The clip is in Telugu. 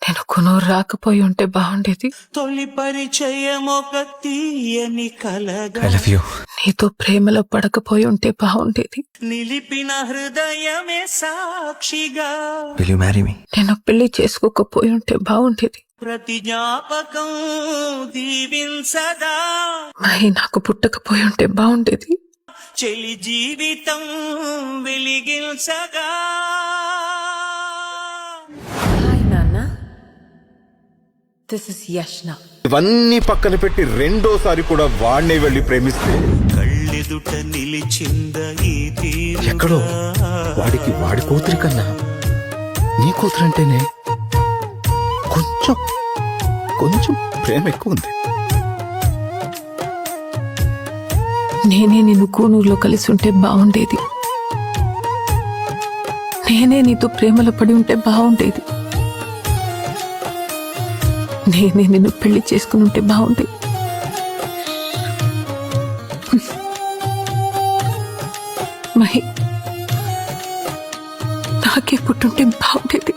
నేను కొనూరు రాకపోయి ఉంటే బాగుండేది. తొలి పరిచయం ఒక తీయని కలగా ఐ లవ్ యూ. నీతో ప్రేమలో పడకపోయి ఉంటే బాగుండేది. నిలిపిన హృదయమే సాక్షిగా విల్ యు మ్యారీ మీ? నేను పెళ్లి చేసుకోకపోయి ఉంటే బాగుండేది. ప్రతి జ్ఞాపకం దీవించదా మహి నాకు పుట్టకపోయి ఉంటే బాగుండేది. చెలి జీవితం వెలిగించగా. హాయ్ నాన్న, దిస్ ఇస్ యష్న. ఇవన్నీ పక్కన పెట్టి రెండోసారి కూడా వాడినే వెళ్ళి ప్రేమిస్తే కళ్ళెదుట నిలిచింద ఈ తీరుగా. ఎక్కడో వాడికి వాడి కూతురి కన్నా నీ కూతురంటేనే కొంచెం కొంచెం ప్రేమ ఎక్కువ ఉంది. నేనే నిన్ను కూనూరులో కలిసి ఉంటే బాగుండేది. నేనే నీతో ప్రేమలో పడి ఉంటే బాగుండేది. నేనే నిన్ను పెళ్లి చేసుకుని ఉంటే బాగుండేది. మహి నాకే పుట్టుంటే బాగుండేది.